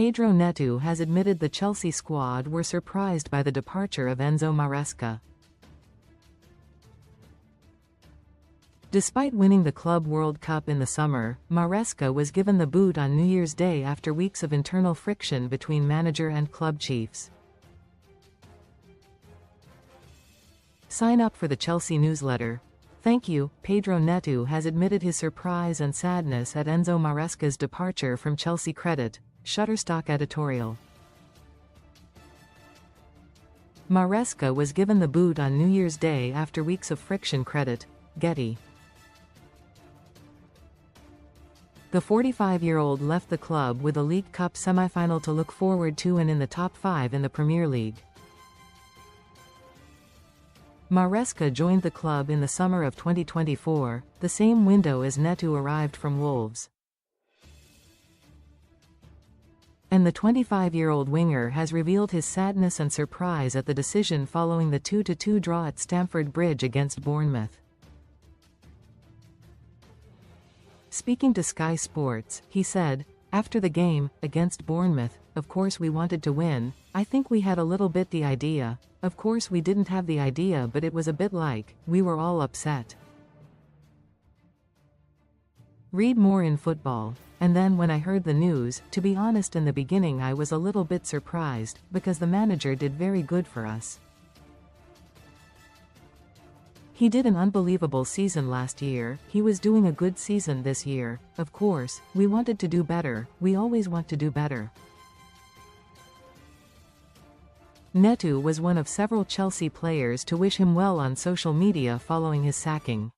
Pedro Neto has admitted the Chelsea squad were surprised by the departure of Enzo Maresca. Despite winning the Club World Cup in the summer, Maresca was given the boot on New Year's Day after weeks of internal friction between manager and club chiefs. Sign up for the Chelsea newsletter. Thank you. Pedro Neto has admitted his surprise and sadness at Enzo Maresca's departure from ChelseaCredit, Shutterstock Editorial. Maresca was given the boot on New Year's Day after weeks of frictionCredit, Getty. The 45-year-old left the club with a League Cup semi-final to look forward to and in the top 5 in the Premier League. Maresca joined the club in the summer of 2024, the same window as Neto arrived from Wolves. And the 25-year-old winger has revealed his sadness and surprise at the decision following the 2-2 draw at Stamford Bridge against Bournemouth. Speaking to Sky Sports, he said, "After the game, against Bournemouth, of course we wanted to win. I think we had a little bit the idea. Of course we didn't have the idea, but it was a bit like, we were all upset." Read more in Football. And then when I heard the news, to be honest, in the beginning I was a little bit surprised, because the manager did very good for us. He did an unbelievable season last year, he was doing a good season this year. Of course, we wanted to do better, we always want to do better. Neto was one of several Chelsea players to wish him well on social media following his sacking.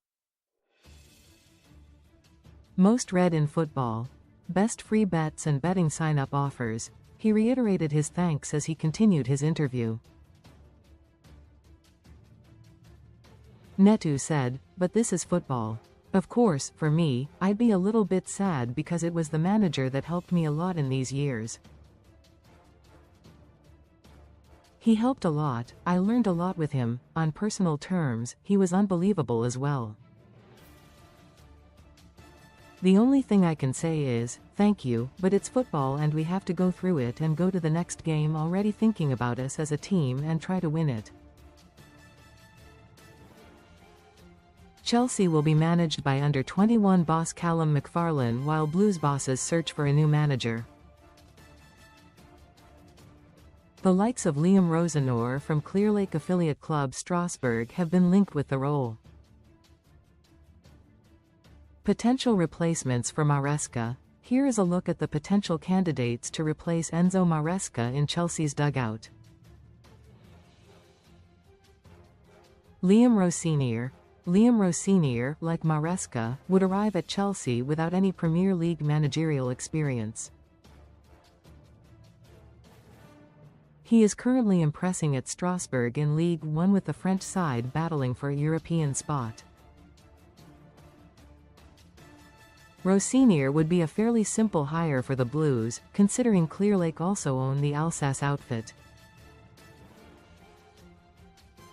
Most read in Football. Best free bets and betting sign-up offers. He reiterated his thanks as he continued his interview. Neto said, "But this is football. Of course, for me, I'd be a little bit sad because it was the manager that helped me a lot in these years. He helped a lot, I learned a lot with him, on personal terms, he was unbelievable as well. The only thing I can say is, thank you, but it's football and we have to go through it and go to the next game already thinking about us as a team and try to win it." Chelsea will be managed by under-21 boss Callum McFarlane while Blues bosses search for a new manager. The likes of Liam Rosenor from Clearlake affiliate club Strasbourg have been linked with the role. Potential replacements for Maresca. Here is a look at the potential candidates to replace Enzo Maresca in Chelsea's dugout. Liam Rosenor. Liam Rosenor, like Maresca, would arrive at Chelsea without any Premier League managerial experience. He is currently impressing at Strasbourg in Ligue 1 with the French side battling for a European spot. Rosenor would be a fairly simple hire for the Blues, considering Clearlake also own the Alsace outfit.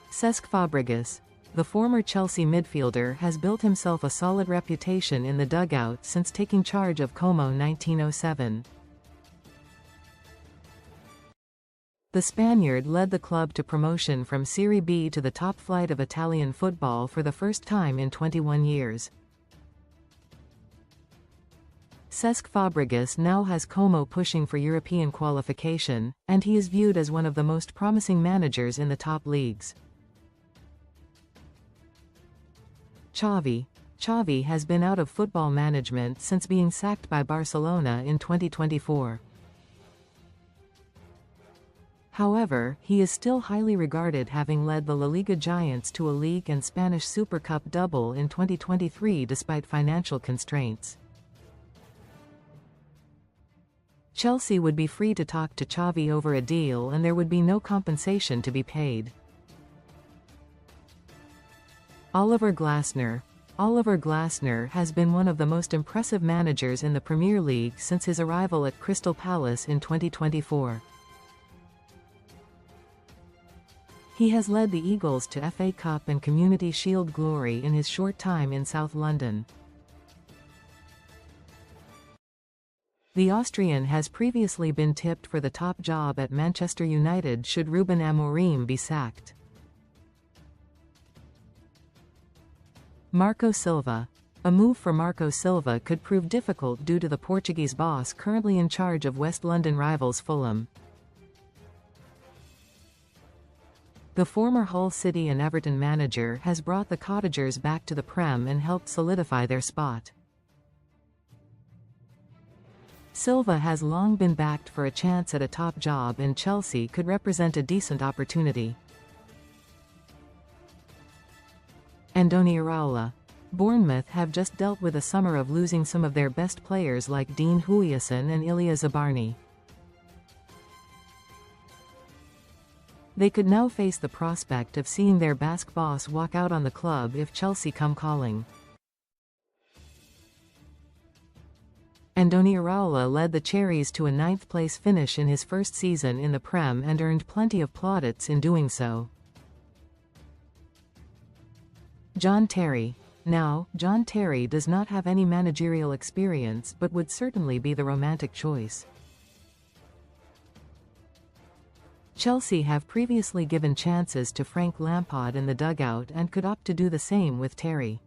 Cesc Fabregas. The former Chelsea midfielder has built himself a solid reputation in the dugout since taking charge of Como 1907. The Spaniard led the club to promotion from Serie B to the top flight of Italian football for the first time in 21 years. Cesc Fabregas now has Como pushing for European qualification, and he is viewed as one of the most promising managers in the top leagues. Xavi has been out of football management since being sacked by Barcelona in 2024. However, he is still highly regarded, having led the La Liga giants to a league and Spanish Super Cup double in 2023 despite financial constraints. Chelsea would be free to talk to Xavi over a deal and there would be no compensation to be paid. Oliver Glasner. Oliver Glasner has been one of the most impressive managers in the Premier League since his arrival at Crystal Palace in 2024. He has led the Eagles to FA Cup and Community Shield glory in his short time in South London. The Austrian has previously been tipped for the top job at Manchester United should Ruben Amorim be sacked. Marco Silva. A move for Marco Silva could prove difficult due to the Portuguese boss currently in charge of West London rivals Fulham. The former Hull City and Everton manager has brought the Cottagers back to the Prem and helped solidify their spot. Silva has long been backed for a chance at a top job, and Chelsea could represent a decent opportunity. Andoni Iraola. Bournemouth have just dealt with a summer of losing some of their best players like Dean Huijsen and Ilya Zabarny. They could now face the prospect of seeing their Basque boss walk out on the club if Chelsea come calling. Andoni Iraola led the Cherries to a 9th-place finish in his first season in the Prem and earned plenty of plaudits in doing so. John Terry. Now, John Terry does not have any managerial experience but would certainly be the romantic choice. Chelsea have previously given chances to Frank Lampard in the dugout and could opt to do the same with Terry.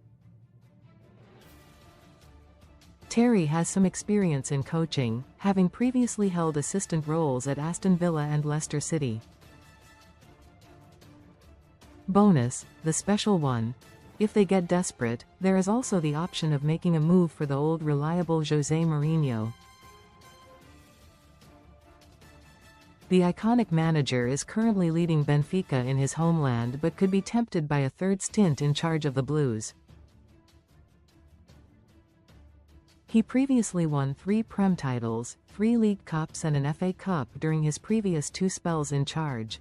Terry has some experience in coaching, having previously held assistant roles at Aston Villa and Leicester City. Bonus, the special one. If they get desperate, there is also the option of making a move for the old reliable José Mourinho. The iconic manager is currently leading Benfica in his homeland but could be tempted by a third stint in charge of the Blues. He previously won 3 Prem titles, 3 League Cups and an FA Cup during his previous 2 spells in charge.